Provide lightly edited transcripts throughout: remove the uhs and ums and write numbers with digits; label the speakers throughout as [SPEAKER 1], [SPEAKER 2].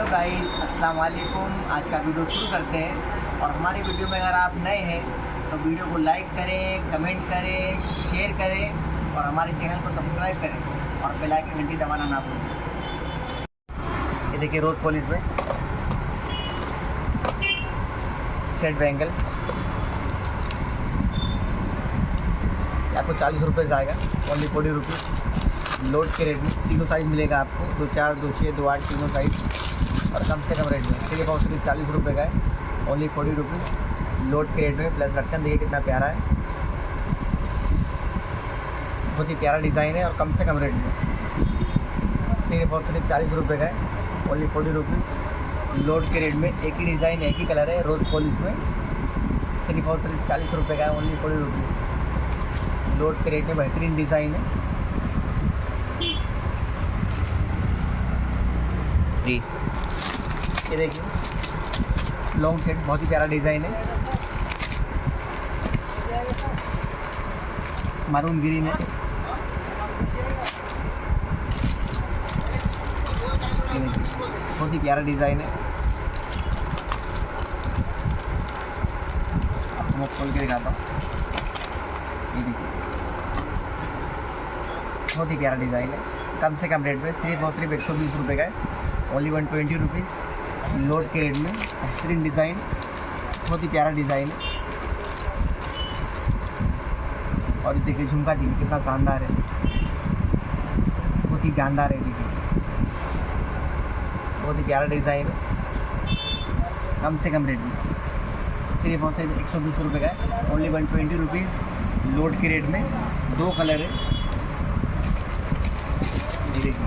[SPEAKER 1] Guys, अस्सलाम वालेकुम। आज का वीडियो शुरू करते हैं। और हमारी वीडियो में अगर आप नए हैं तो वीडियो को लाइक करें, कमेंट करें, शेयर करें और हमारे चैनल को सब्सक्राइब करें और बेल आइकन घंटी दबाना ना भूलें। ये देखिए रोज़ पॉलिश में सेट बैंगल आपको 40 रुपये आएगा, ओनली 40 रुपीज़। लोड के रेट में तीनों साइज़ मिलेगा आपको, 2.4, 2.6, 2.8 तीनों साइज़ और कम से कम रेट में। सिर्फ और सिर्फ 40 रुपये का है, ओनली 40 रुपीज़। लोड के रेट में प्लस लटकन देखिए कितना प्यारा है, बहुत ही प्यारा डिज़ाइन है और कम से कम रेट में। सिर्फ और सिर्फ 40 रुपये का है, ओनली 40 रुपीज़। लोड के रेट में एक ही डिज़ाइन एक ही कलर है, रोज़ पॉलिश में सिर्फ और सिर्फ 40 रुपये का है, ओनली 40 रुपीज़। लोड के रेट में बेहतरीन डिज़ाइन है। ये देखिए लॉन्ग सेट, बहुत ही प्यारा डिज़ाइन है, मारून ग्रीन है। बहुत ही प्यारा डिज़ाइन है, आपको मैं खोल के दिखाता हूँ। ये देखिए बहुत ही प्यारा डिज़ाइन है, कम से कम रेट में सिर्फ और सिर्फ 120 रुपये का है, ओनली 120 रुपीज़। लोड के रेट में बेहतरीन डिज़ाइन, बहुत ही प्यारा डिज़ाइन है। और देखिए झुमका देखिए कितना शानदार है, बहुत ही जानदार है। देखिए बहुत ही प्यारा डिज़ाइन है, कम से कम रेट में सिर्फ और सिर्फ 120 रुपये का है, ओनली 120 रुपीज़। लोड के रेट में दो कलर है, ये देखिए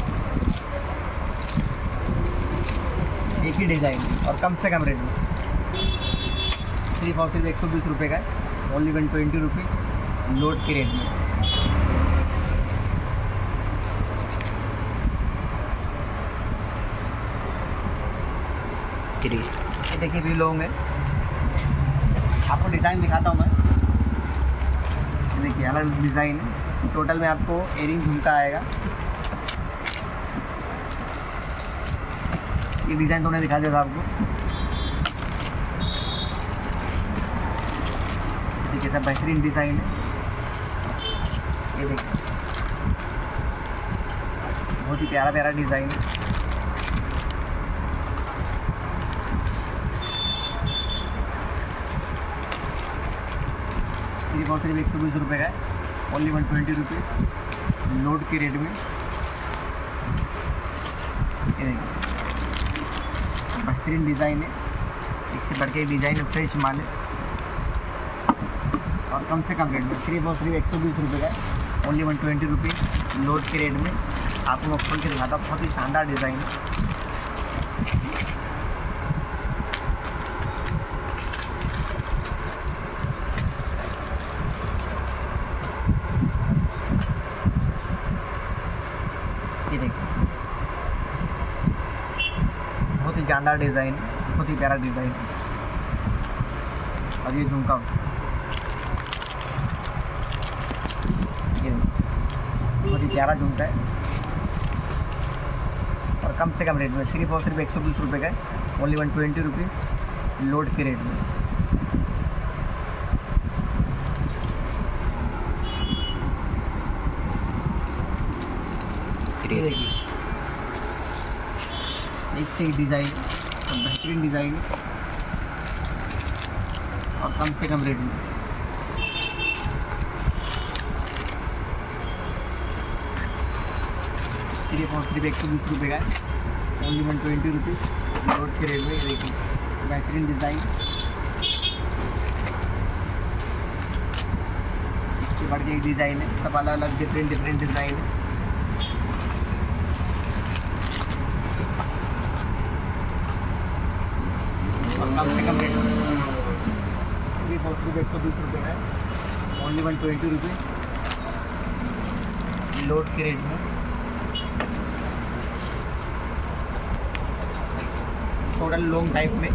[SPEAKER 1] एक ही डिज़ाइन और कम से कम रेट में सिर्फ और सिर्फ 120 रुपये का है, ओनली 120 रुपीज़। लोड के रेट में ये देखिए भी लॉन्ग है, आपको डिज़ाइन दिखाता हूँ मैं। देखिए अलग डिज़ाइन है, टोटल में आपको एयरिंग झुमका आएगा। ये डिज़ाइन तो मैंने दिखा दिया था आपको, देखिए सब बेहतरीन डिज़ाइन है। ये देखिए बहुत ही प्यारा प्यारा डिज़ाइन है। सिर्फ और सिर्फ 120 रुपये का है, ओनली 120 रुपीज़। लोड के रेट में ये देखिए बेहतरीन डिज़ाइन है, एक से बढ़ के डिज़ाइन है, फ्रेश माल है और कम से कम रेट में सिर्फ और सिर्फ 120 रुपये का है, ओनली 120 रुपीज़। लोड के रेट में आपको मैं खोल के दिखाता हूँ, बहुत ही शानदार डिज़ाइन है। ये देखिए बहुत ही जानदार डिज़ाइन, बहुत ही प्यारा डिज़ाइन और ये झुमका ये बहुत ही प्यारा झुमका है और कम से कम रेट में सिर्फ और सिर्फ 120 रुपये का है, ओनली 120 रुपीज़। लोड के रेट में ये देखिए एक से एक डिज़ाइन और बेहतरीन डिज़ाइन और कम से कम रेट में सिर्फ और सिर्फ 120 रुपये का है, ओनली 120 रुपीज़। लोड के रेट में ये देखिए बेहतरीन डिज़ाइन, इससे बढ़ के एक डिज़ाइन है, सब अलग अलग डिफरेंट डिज़ाइन है। और कम से कम रेट में सिर्फ और सिर्फ 120 रुपये का है, ओनली 120 रुपीज़। लोड के रेट में टोटल लॉन्ग टाइप में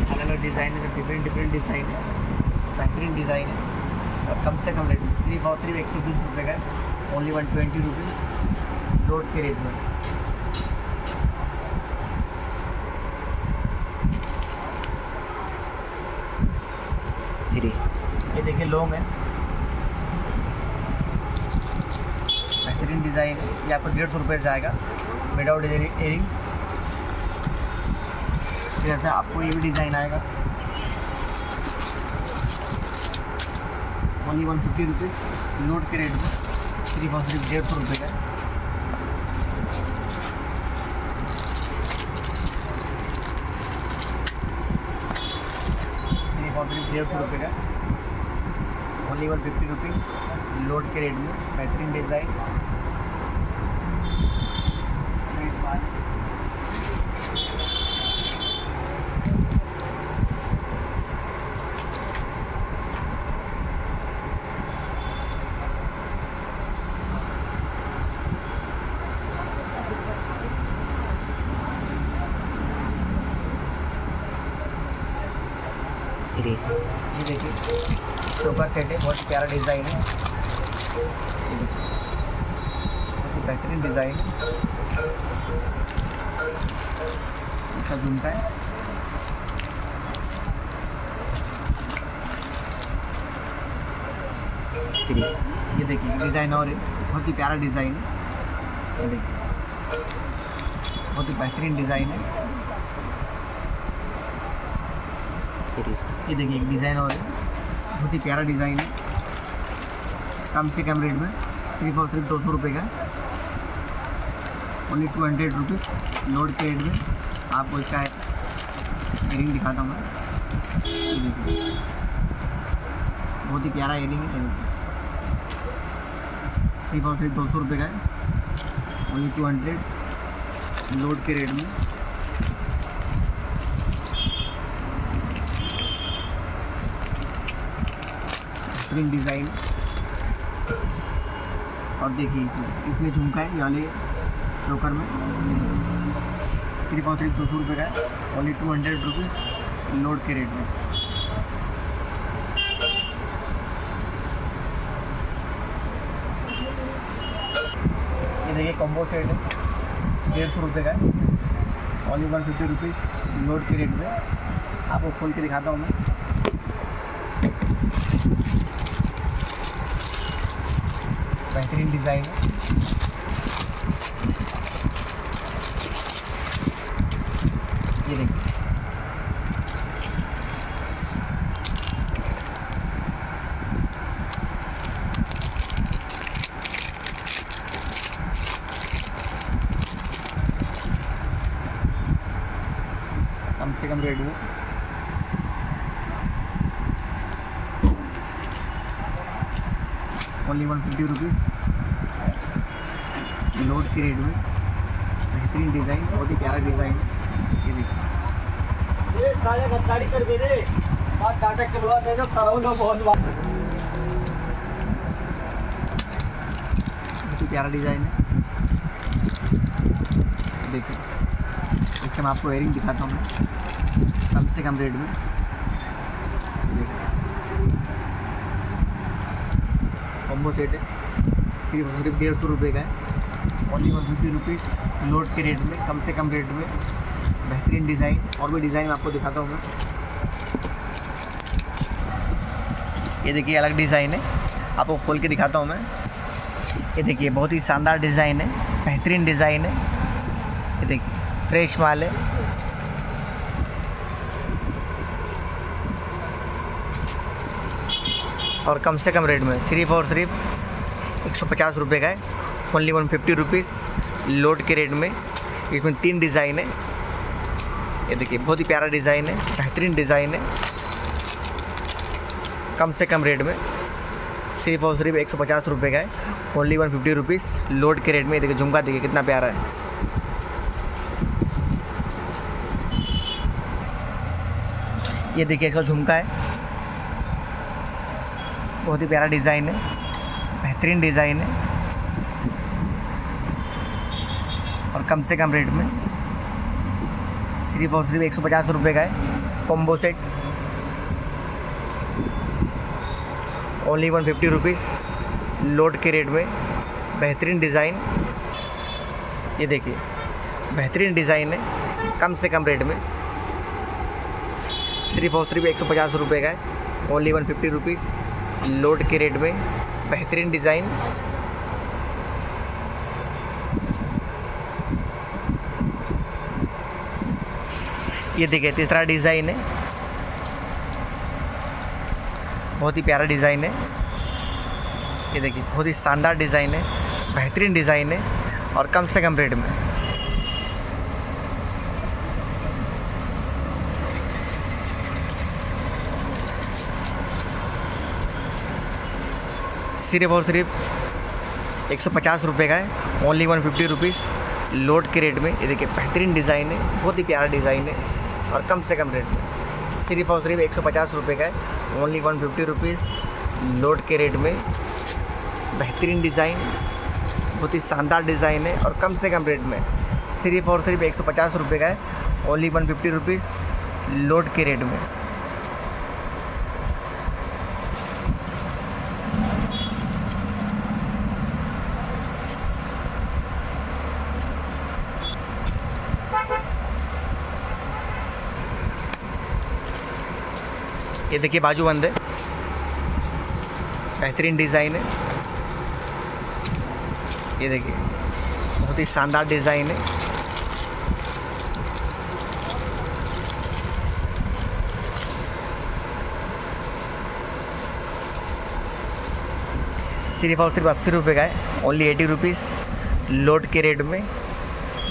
[SPEAKER 1] अलग अलग डिज़ाइन है, डिफरेंट डिज़ाइन है, बेहतरीन डिज़ाइन है और कम से कम रेट में सिर्फ और सिर्फ 120 रुपये का है, ओनली 120 रुपीज़। लोड के रेट में। ये देखिए लॉन्ग है, बेहतरीन डिज़ाइन है। ये आपको 150 रुपये से आएगा विदाउट एयरिंग। फिर ऐसा आपको ये भी डिज़ाइन आएगा ओनली 150 रुपीज़ लोड के रेट में। सिर्फ और सिर्फ 150 रुपये का। सिर्फ और सिर्फ 150 रुपये का, ओनली 150 रुपीज़ लोड के रेट में। बेहतरीन डिज़ाइन। ये देखिए चोकर सेट है, बहुत ही प्यारा डिज़ाइन है। ये देखिए बहुत ही बेहतरीन डिज़ाइन है। इसका झुमका है। ये देखिए डिज़ाइन और है, बहुत ही प्यारा डिज़ाइन है। ये देखिए बहुत ही बेहतरीन डिज़ाइन है। ये देखिए एक डिज़ाइन और है, बहुत ही प्यारा डिज़ाइन है। कम से कम रेट में सिर्फ और सिर्फ 200 रुपये का, ओनली 200 रुपीज़ लोड के रेट में। आपको इसका इयरिंग दिखाता हूँ मैं। ये देखिए बहुत ही प्यारा इयरिंग है। सिर्फ और सिर्फ 200 रुपये का है, ओनली 200 लोड के रेट में। बेहतरीन डिज़ाइन। और देखिए इसमें झुमका है, ये वाले चोकर में। सिर्फ और सिर्फ 200 रुपये का है, ओनली 200 रुपीज़ लोड के रेट में। ये देखिए कॉम्बो सेट है, 150 रुपये का है, ओनली 150 रुपीज़ लोड के रेट में। आपको खोल के दिखाता हूँ मैं। बेहतरीन डिज़ाइन है। ये देखिए कम से कम रेट में ओनली 150 रुपीज़ लोड के रेट में। बेहतरीन डिज़ाइन, बहुत ही प्यारा डिज़ाइन है। ये देखिए
[SPEAKER 2] सारे गद्दारी कर दे रे, बात टाटा के बुला दे दो, कराओ लो बहुत बात।
[SPEAKER 1] बहुत ही प्यारा डिज़ाइन है। देखिए इससे मैं आपको एयरिंग दिखाता हूँ मैं, कम से कम रेट में। कॉम्बो सेट है, सिर्फ 150 रुपये का है, ओनली 150 रुपीज़ लोड के रेट में। कम से कम रेट में बेहतरीन डिज़ाइन। और भी डिज़ाइन आपको दिखाता हूँ मैं। ये देखिए अलग डिज़ाइन है, आपको खोल के दिखाता हूँ मैं। ये देखिए बहुत ही शानदार डिज़ाइन है, बेहतरीन डिज़ाइन है। ये देखिए फ्रेश माल है। और कम से कम रेट में सिर्फ और सिर्फ 150 रुपये का है, ओनली 150 रुपीज़ लोड के रेट में। इसमें 3 डिज़ाइन है। ये देखिए बहुत ही प्यारा डिज़ाइन है, बेहतरीन डिज़ाइन है। कम से कम रेट में सिर्फ और सिर्फ 150 रुपये का है, ओनली 150 रुपीज़ लोड के रेट में। ये देखिए झुमका देखिए कितना प्यारा है। ये देखिए इसका झुमका है, बहुत ही प्यारा डिज़ाइन है, बेहतरीन डिज़ाइन है। और कम से कम रेट में सिर्फ और सिर्फ 150 रुपये का है। Combo set only 150 rupees load के रेट में। बेहतरीन डिज़ाइन। ये देखिए बेहतरीन डिज़ाइन है, कम से कम रेट में, सिर्फ और सिर्फ 150 रुपये का है, ओनली 150 रुपीज़ लोड के रेट में। बेहतरीन डिज़ाइन, ये देखिए तीसरा डिज़ाइन है, बहुत ही प्यारा डिज़ाइन है। ये देखिए बहुत ही शानदार डिज़ाइन है, बेहतरीन डिज़ाइन है और कम से कम रेट में। सिर्फ और सिर्फ 150 रुपये का है, ओनली 150 रुपीज़ लोड के रेट में। ये देखिए बेहतरीन डिज़ाइन है, बहुत ही प्यारा डिज़ाइन है और कम से कम रेट में। सिर्फ और सिर्फ 150 रुपये का है, ओनली 150 रुपीज़ लोड के रेट में। बेहतरीन डिज़ाइन, बहुत ही शानदार डिज़ाइन है और कम से कम रेट में। सिर्फ और सिर्फ 150 रुपये का है, ओनली 150 रुपीज़ लोड के रेट में। ये देखिए बाजूबंद है, बेहतरीन डिज़ाइन है। ये देखिए बहुत ही शानदार डिज़ाइन है। सिर्फ और सिर्फ 80 रुपये का है, ओनली 80 रुपीज़ लोड के रेट में।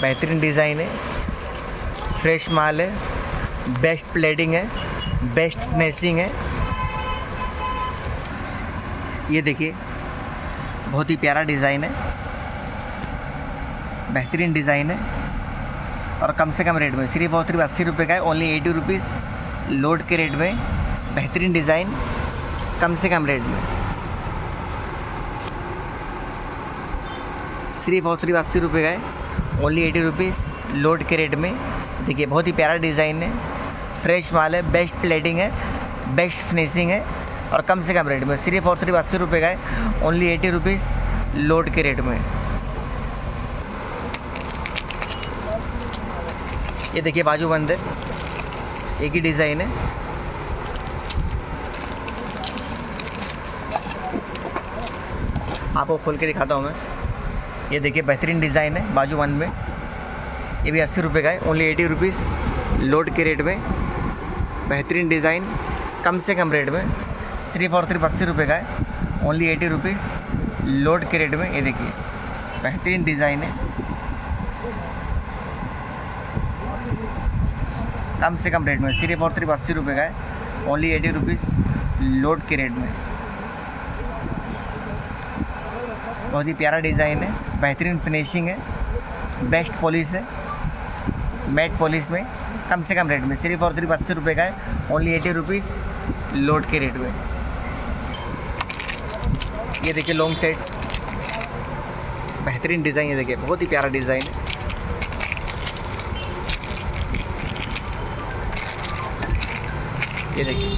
[SPEAKER 1] बेहतरीन डिज़ाइन है, फ्रेश माल है, बेस्ट प्लेटिंग है, बेस्ट फिनिशिंग है। ये देखिए बहुत ही प्यारा डिज़ाइन है, बेहतरीन डिज़ाइन है और कम से कम रेट में। सिर्फ और सिर्फ 80 रुपये का है, ओनली 80 रुपीज़ लोड के रेट में। बेहतरीन डिज़ाइन, कम से कम रेट में। सिर्फ और सिर्फ 80 रुपये का है, ओनली 80 रुपीज़ लोड के रेट में। देखिए बहुत ही प्यारा डिज़ाइन है, फ्रेश माल है, बेस्ट प्लेटिंग है, बेस्ट फिनिशिंग है और कम से कम रेट में। सिर्फ और सिर्फ 80 रुपये का है, ओनली 80 रुपीज़ लोड के रेट में। ये देखिए बाजूबंद है, एक ही डिज़ाइन है। आपको खोल के दिखाता हूँ मैं। ये देखिए बेहतरीन डिज़ाइन है, बाजूबंद में। ये भी 80 रुपये का है, ओनली 80 रुपीज़ लोड के रेट में। बेहतरीन डिज़ाइन, कम से कम रेट में। सिर्फ और सिर्फ 80 रुपये का है, ओनली 80 रुपीज़ लोड के रेट में। ये देखिए बेहतरीन डिज़ाइन है, कम से कम रेट में। सिर्फ और सिर्फ 80 रुपये का है, ओनली 80 रुपीज़ लोड के रेट में। बहुत ही प्यारा डिज़ाइन है, बेहतरीन फिनिशिंग है, बेस्ट पॉलिश है, मैट पॉलिश में, कम से कम रेट में। सिर्फ और सिर्फ 80 रुपये का है, ओनली 80 रुपीज़ लोड के रेट में। ये देखिए लॉन्ग सेट, बेहतरीन डिज़ाइन है। देखिए बहुत ही प्यारा डिज़ाइन है। ये देखिए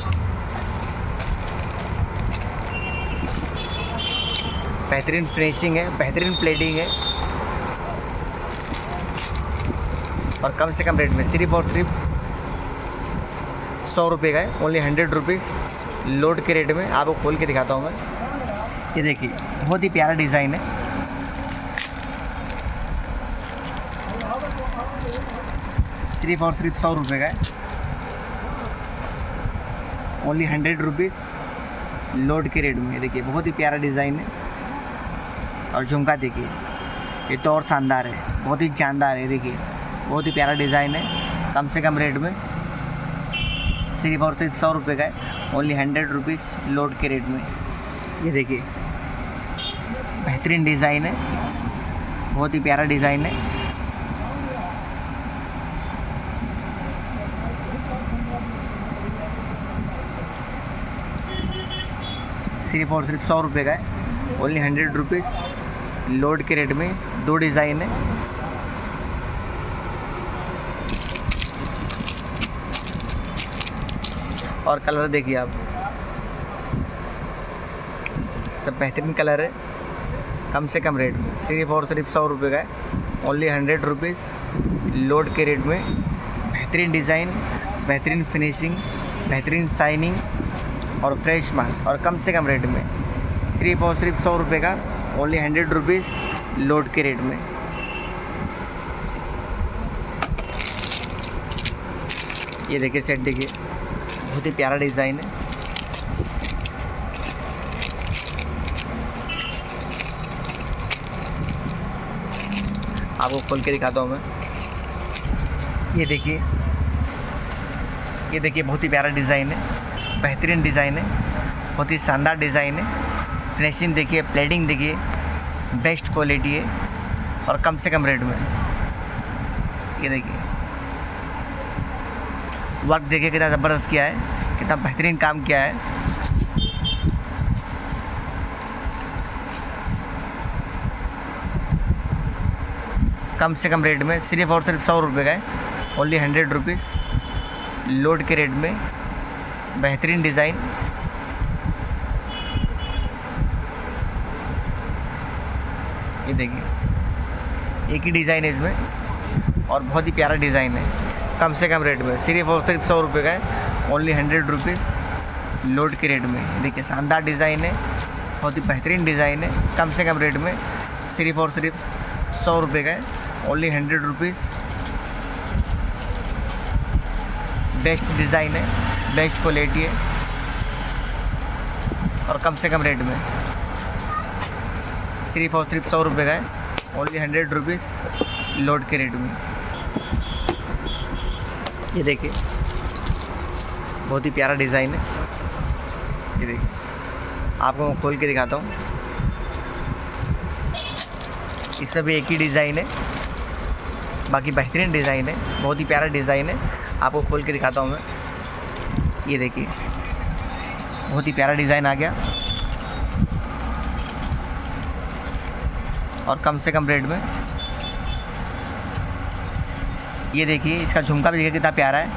[SPEAKER 1] बेहतरीन फिनिशिंग है, बेहतरीन प्लेटिंग है और कम से कम रेट में। सिर्फ और सिर्फ 100 रुपये का है, ओनली 100 रुपीज़ लोड के रेट में। आपको खोल के दिखाता हूँ मैं। ये देखिए बहुत ही प्यारा डिज़ाइन है, सिर्फ और सिर्फ 100 रुपये का है, ओनली 100 रुपीज़ लोड के रेट में। ये देखिए बहुत ही प्यारा डिज़ाइन है और झुमका देखिए, ये तो और शानदार है, बहुत ही जानदार है। देखिए बहुत ही प्यारा डिज़ाइन है, कम से कम रेट में। सिर्फ और सिर्फ 100 रुपये का है, ओनली 100 रुपीज़ लोड के रेट में। ये देखिए बेहतरीन डिज़ाइन है, बहुत ही प्यारा डिज़ाइन है। सिर्फ और सिर्फ 100 रुपये का है, ओनली 100 रुपीज़ लोड के रेट में। 2 डिज़ाइन है, और कलर देखिए आप, सब बेहतरीन कलर है, कम से कम रेट में। सिर्फ और सिर्फ 100 रुपये का है, ओनली 100 रुपीज़ लोड के रेट में। बेहतरीन डिज़ाइन, बेहतरीन फिनिशिंग, बेहतरीन शाइनिंग और फ्रेश माल और कम से कम रेट में। सिर्फ और सिर्फ 100 रुपये का, ओनली 100 रुपीज़ लोड के रेट में। ये देखिए सेट, देखिए बहुत ही प्यारा डिज़ाइन है। आपको खोल के दिखाता हूँ मैं। ये देखिए बहुत ही प्यारा डिज़ाइन है, बेहतरीन डिज़ाइन है, बहुत ही शानदार डिज़ाइन है। फिनिशिंग देखिए, प्लेटिंग देखिए, बेस्ट क्वालिटी है और कम से कम रेट में। ये देखिए वर्क देखिए कितना ज़बरदस्त किया है, कितना बेहतरीन काम किया है। कम से कम रेट में, सिर्फ और सिर्फ 100 रुपये का है, ओनली 100 रुपीज़ लोड के रेट में। बेहतरीन डिज़ाइन, ये देखिए एक ही डिज़ाइन है इसमें और बहुत ही प्यारा डिज़ाइन है। कम से कम रेट में, सिर्फ और सिर्फ 100 रुपये का है, ओनली 100 रुपीज़ लोड के रेट में। देखिए शानदार डिज़ाइन है, बहुत ही बेहतरीन डिज़ाइन है। कम से कम रेट में, सिर्फ और सिर्फ 100 रुपये का है, ओनली 100 रुपीज़। बेस्ट डिज़ाइन है, बेस्ट क्वालिटी है और कम से कम रेट में। सिर्फ और सिर्फ 100 रुपये का है, ओनली 100 रुपीज़ लोड के रेट में। ये देखिए बहुत ही प्यारा डिज़ाइन है। ये देखिए आपको मैं खोल के दिखाता हूँ। इसमें भी एक ही डिज़ाइन है, बाकी बेहतरीन डिज़ाइन है, बहुत ही प्यारा डिज़ाइन है। आपको खोल के दिखाता हूँ मैं। ये देखिए बहुत ही प्यारा डिज़ाइन आ गया और कम से कम रेट में। ये देखिए इसका झुमका भी देखिए कितना प्यारा है,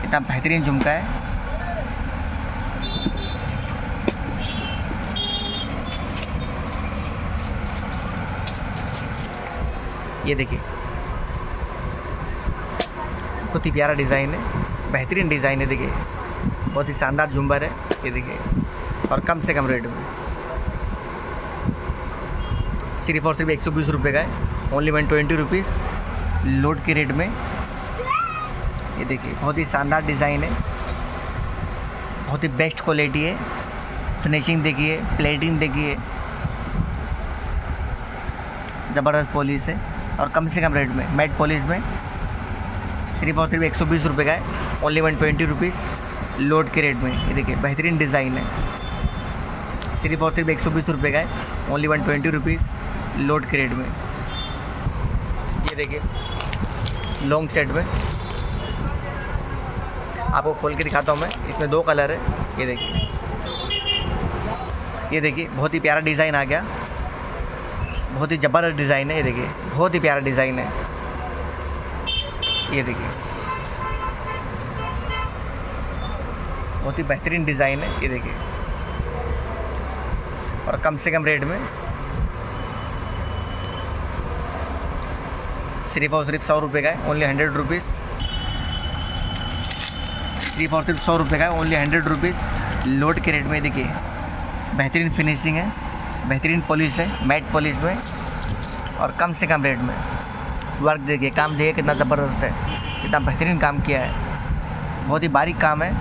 [SPEAKER 1] कितना बेहतरीन झुमका है। ये देखिए बहुत ही प्यारा डिज़ाइन है, बेहतरीन डिज़ाइन है। देखिए बहुत ही शानदार झुमर है। ये देखिए और कम से कम रेट में, सिर्फ और सिर्फ 120 रुपये का है, ओनली 120 रुपीज़ लोड के रेट में। ये देखिए बहुत ही शानदार डिज़ाइन है, बहुत ही बेस्ट क्वालिटी है। फिनिशिंग देखिए, प्लेटिंग देखिए, ज़बरदस्त पॉलिश है और कम से कम रेट में, मैट पॉलिश में। सिर्फ और सिर्फ 120 रुपये का है, ओनली 120 रुपीज़ लोड के रेट में। ये देखिए बेहतरीन डिज़ाइन है, सिर्फ और सिर्फ 120 रुपये का है, ओनली 120 रुपीज़ लोड के रेट में। ये देखिए लॉन्ग सेट में, आपको खोल के दिखाता हूँ मैं। इसमें 2 कलर है। ये देखिए बहुत ही प्यारा डिज़ाइन आ गया, बहुत ही ज़बरदस्त डिज़ाइन है। ये देखिए बहुत ही प्यारा डिज़ाइन है। ये देखिए बहुत ही बेहतरीन डिज़ाइन है। ये देखिए और कम से कम रेट में, सिर्फ और सिर्फ 100 रुपये का है, ओनली 100 रुपीज़। सिर्फ और सिर्फ 100 रुपये का है, ओनली 100 रुपीज़ लोड के रेट में। देखिए बेहतरीन फिनिशिंग है, बेहतरीन पॉलिश है, मैट पॉलिश में और कम से कम रेट में। वर्क देखिए, काम देखिए कितना ज़बरदस्त है, कितना बेहतरीन काम किया है, बहुत ही बारीक काम है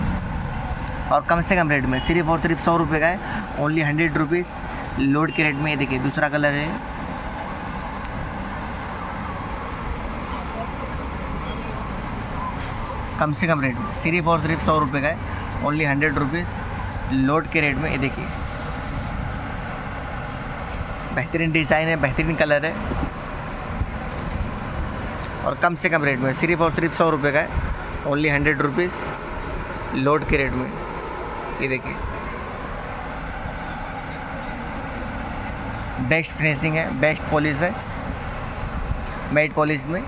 [SPEAKER 1] और कम से कम रेट में। सिर्फ और सिर्फ 100 रुपये का है, ओनली 100 रुपीज़ लोड के रेट में। ये देखिए दूसरा कलर है, कम से कम रेट में, सिर्फ और सिर्फ 100 रुपये का है, ओनली 100 रुपीज़ लोड के रेट में। ये देखिए बेहतरीन डिज़ाइन है, बेहतरीन कलर है और कम से कम रेट में, सिर्फ और सिर्फ 100 रुपये का है, ओनली 100 रुपीज़ लोड के रेट में। ये देखिए बेस्ट फिनिशिंग है, बेस्ट पॉलिश है, मैट पॉलिश में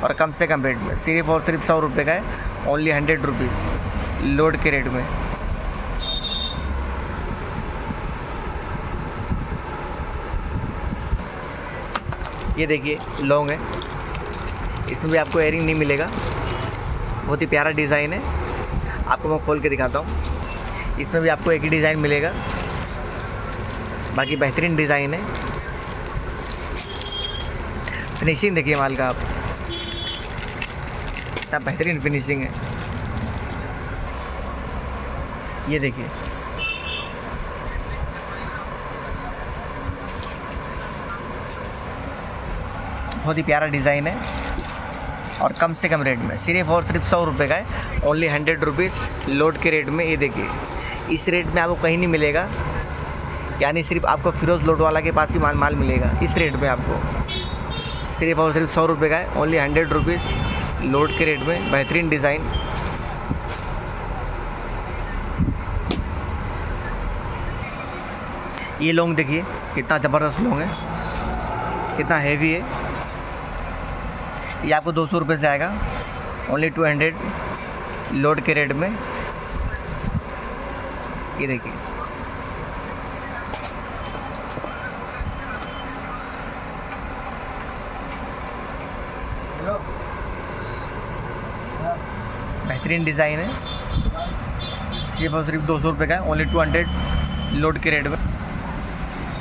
[SPEAKER 1] और कम से कम रेट में। सिर्फ और सिर्फ 100 रुपये का है, ओनली 100 रुपीज़ लोड के रेट में। ये देखिए लॉन्ग है, इसमें भी आपको एयरिंग नहीं मिलेगा। बहुत ही प्यारा डिज़ाइन है, आपको मैं खोल के दिखाता हूँ। इसमें भी आपको एक ही डिज़ाइन मिलेगा, बाकी बेहतरीन डिज़ाइन है। फिनिशिंग देखिए माल का आप, इतना बेहतरीन फिनिशिंग है। ये देखिए बहुत ही प्यारा डिज़ाइन है और कम से कम रेट में, सिर्फ और सिर्फ 100 रुपये का है। ओनली 100 रुपीज़ लोड के रेट में। ये देखिए इस रेट में आपको कहीं नहीं मिलेगा, यानी सिर्फ आपको फिरोज़ लोड वाला के पास ही माल मिलेगा। इस रेट में आपको सिर्फ और सिर्फ 100 रुपये का है। ओनली 100 रुपीज़ लोड के रेट में। बेहतरीन डिज़ाइन। ये लॉन्ग देखिए कितना ज़बरदस्त लॉन्ग है, कितना हैवी है। ये आपको 200 रुपये से आएगा, ओनली 200 लोड के रेट में। ये देखिए बेहतरीन डिज़ाइन है, सिर्फ और सिर्फ 200 रुपये का है। ओनली 200 लोड के रेट में।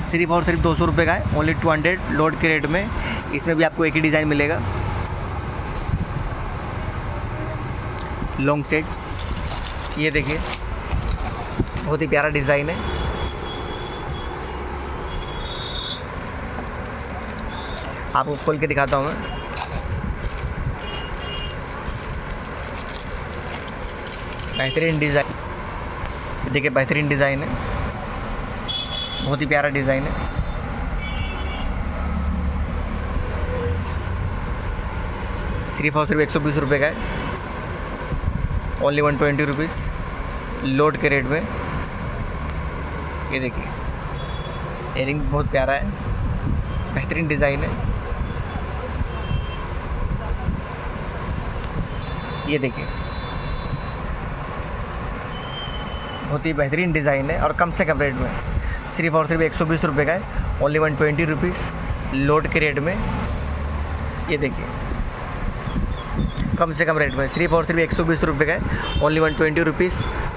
[SPEAKER 1] सिर्फ और सिर्फ 200 रुपये का है, ओनली 200 लोड के रेट में। इसमें भी आपको एक ही डिज़ाइन मिलेगा, लॉन्ग सेट। ये देखिए बहुत ही प्यारा डिज़ाइन है। आपको खोल के दिखाता हूँ मैं। बेहतरीन डिज़ाइन देखिए, बेहतरीन डिज़ाइन है, बहुत ही प्यारा डिज़ाइन है। सिर्फ और सिर्फ 120 रुपये का है, ओनली 120 रुपीज़ लोड के रेट में। ये देखिए एयरिंग बहुत प्यारा है, बेहतरीन डिज़ाइन है। ये देखिए बहुत ही बेहतरीन डिज़ाइन है और कम से कम रेट में। सिर्फ और सिर्फ 120 रुपये का है, ओनली 120 रुपीज़ लोड के रेट में। ये देखिए कम से कम रेट में, सिर्फ और सिर्फ 120 रुपये का है, ओनली 120 रुपीज़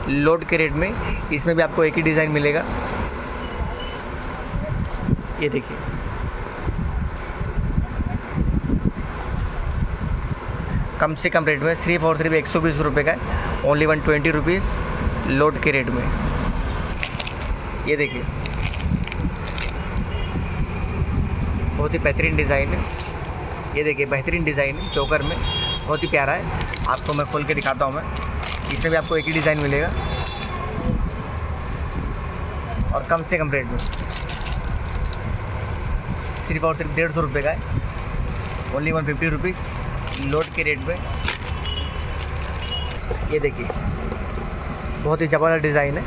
[SPEAKER 1] लोड के रेट में। इसमें भी आपको एक ही डिज़ाइन मिलेगा। ये देखिए कम से कम रेट में, सिर्फ और सिर्फ 120 रुपये का है, ओनली 120 रुपीज़ लोड के रेट में। ये देखिए बहुत ही बेहतरीन डिज़ाइन है। ये देखिए बेहतरीन डिज़ाइन है, चोकर में, बहुत ही प्यारा है। आपको मैं खोल के दिखाता हूँ मैं। इसमें भी आपको एक ही डिज़ाइन मिलेगा और कम से कम रेट में, सिर्फ और सिर्फ 150 रुपये का है, ओनली 150 रुपीज़ लोड के रेट में। ये देखिए बहुत ही ज़बरदस्त डिज़ाइन है।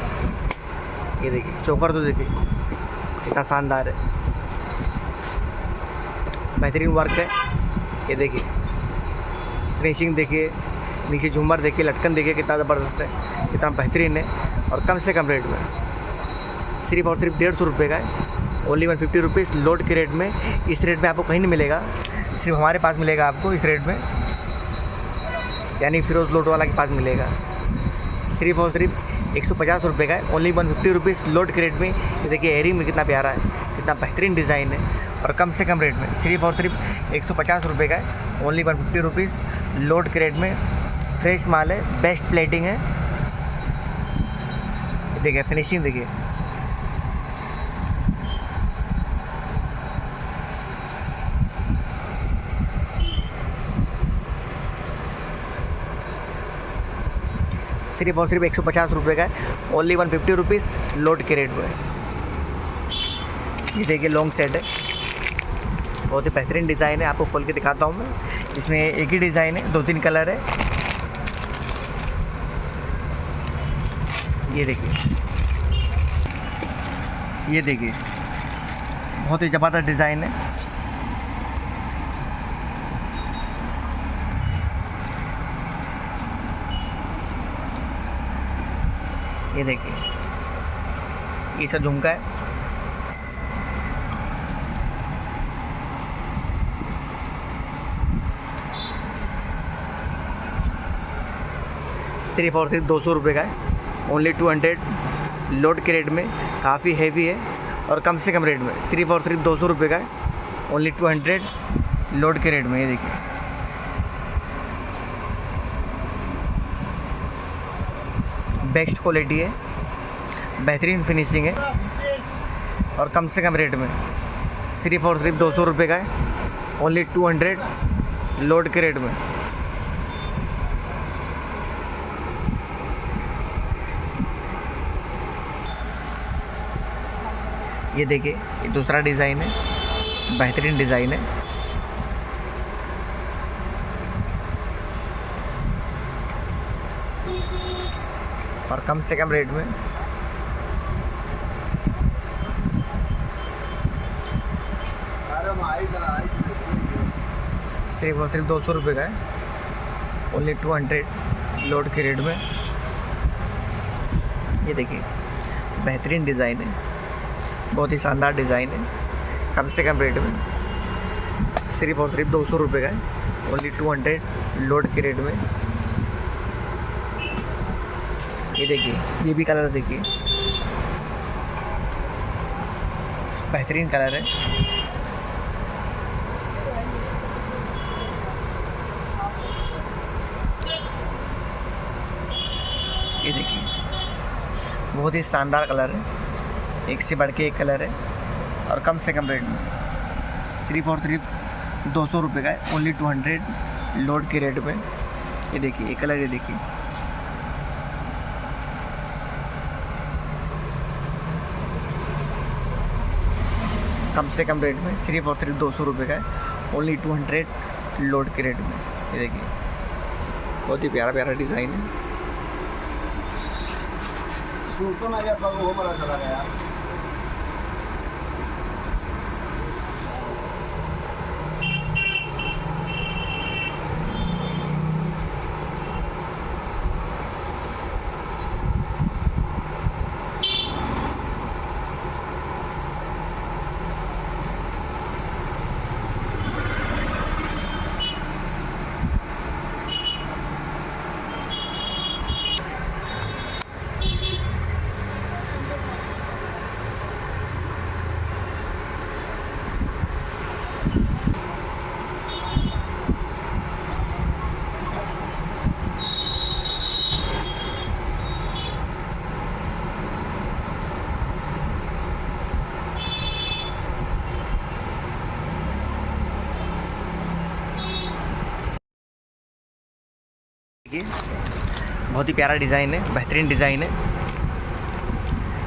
[SPEAKER 1] ये देखिए चोकर तो देखिए कितना शानदार है, बेहतरीन वर्क है। ये देखिए फिनिशिंग देखिए, नीचे झूमर देखिए, लटकन देखिए कितना ज़बरदस्त है, कितना बेहतरीन है और कम से कम रेट में। सिर्फ और सिर्फ 150 रुपये का है, ओनली 150 रुपीज़ लोड के रेट में। इस रेट में आपको कहीं नहीं मिलेगा, सिर्फ हमारे पास मिलेगा आपको इस रेट में, यानी फिरोज़ लोड वाला के पास मिलेगा। सिर्फ और सिर्फ 150 रुपये का है, ओनली 150 रुपीज़ लोड के रेट में। ये देखिए एयरिंग में कितना प्यारा है, कितना बेहतरीन डिज़ाइन है और कम से कम रेट में। सिर्फ और सिर्फ 150 रुपये का है, ओनली 150 रुपीज़ लोड के रेट में। फ्रेश माल है, बेस्ट प्लेटिंग है। देखिए फिनिशिंग देखिए, सिर्फ और सिर्फ 150 रुपये का है, ओनली 150 रुपीज़ लोड के रेट में। ये देखिए लॉन्ग सेट है, बहुत ही बेहतरीन डिज़ाइन है। आपको खोल के दिखाता हूँ मैं। इसमें एक ही डिज़ाइन है, 2-3 कलर है। ये देखिए, ये देखिए बहुत ही ज़बरदस्त डिज़ाइन है। ये देखिए ये सब झुमका है। सिर्फ और सिर्फ 200 रुपये का है, ओनली 200 लोड के रेट में। काफ़ी हैवी है और कम से कम रेट में, सिर्फ और सिर्फ 200 रुपये का है, ओनली 200 लोड के रेट में। ये देखिए, बेस्ट क्वालिटी है, बेहतरीन फिनिशिंग है और कम से कम रेट में, सिर्फ और सिर्फ 200 रुपये का है, ओनली 200 लोड के रेट में। ये देखिए, ये दूसरा डिज़ाइन है, बेहतरीन डिज़ाइन है। और कम से कम रेट में। सिर्फ और सिर्फ 200 रुपये का है, ओनली 200 लोड के रेट में। ये देखिए, बेहतरीन डिज़ाइन है, बहुत ही शानदार डिज़ाइन है, कम से कम रेट में, सिर्फ और सिर्फ 200 रुपये का है, ओनली 200 लोड के रेट में। ये देखिए, ये भी कलर देखिए, बेहतरीन कलर है। ये देखिए, बहुत ही शानदार कलर है, एक से बढ़ के एक कलर है और कम से कम रेट में, सिर्फ और सिर्फ 200 रुपये का है, ओनली 200 लोड के रेट में। ये देखिए, ये कलर, ये देखिए, कम से कम रेट में, सिर्फ और सिर्फ 200 रुपये का है, ओनली 200 लोड के रेट में। ये देखिए, बहुत ही प्यारा प्यारा डिज़ाइन है।
[SPEAKER 2] सूटों में जब वो बड़ा चला गया।
[SPEAKER 1] देखिए, बहुत ही प्यारा डिज़ाइन है, बेहतरीन डिज़ाइन है।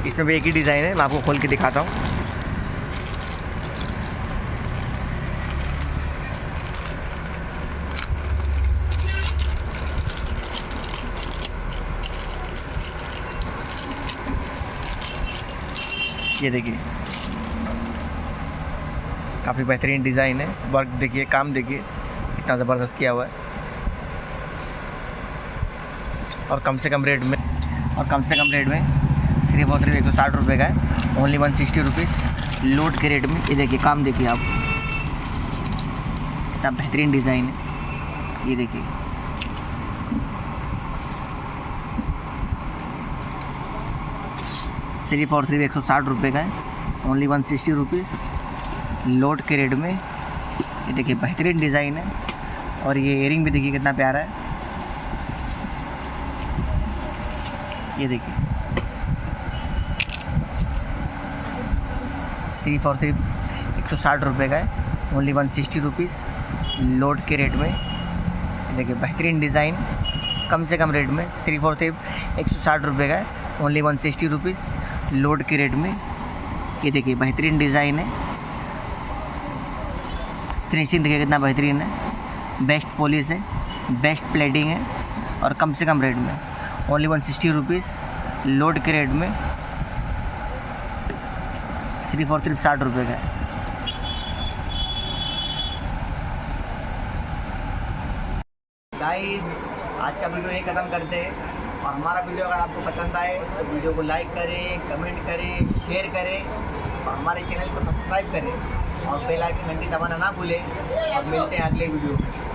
[SPEAKER 1] इसमें भी एक ही डिज़ाइन है, मैं आपको खोल के दिखाता हूँ। ये देखिए, काफ़ी बेहतरीन डिज़ाइन है, वर्क देखिए, काम देखिए कितना ज़बरदस्त किया हुआ है और कम से कम रेट में, सिर्फ और सिर्फ 160 रुपये का है, ओनली 160 रुपीज़ लोड के रेट में। ये देखिए, काम देखिए आप, कितना बेहतरीन डिज़ाइन है। ये देखिए, सिर्फ और सिर्फ 160 रुपये का है, ओनली 160 रुपीज़ लोड के रेट में। ये देखिए, बेहतरीन डिज़ाइन है और ये इयरिंग भी देखिए कितना प्यारा है। ये देखिए, सिर्फ और सिर्फ 160 रुपये का है, ओनली 160 रुपीज़ लोड के रेट में। देखिए, बेहतरीन डिज़ाइन, कम से कम रेट में, सिर्फ और सिर्फ 160 रुपये का है, ओनली 160 रुपीज़ लोड के रेट में। ये देखिए, बेहतरीन डिज़ाइन है, फिनिशिंग देखिए कितना बेहतरीन है, बेस्ट पॉलिश है, बेस्ट प्लेटिंग है और कम से कम रेट में, ओनली 160 रुपीज़ लोड के रेट में, सिर्फ और सिर्फ 60 रुपये का है। गाइस, आज का वीडियो यही ख़त्म करते हैं और हमारा वीडियो अगर आपको पसंद आए तो वीडियो को लाइक करें, कमेंट करें, शेयर करें और हमारे चैनल को सब्सक्राइब करें और बेल आइकन घंटी दबाना ना भूलें। और मिलते हैं अगले वीडियो में।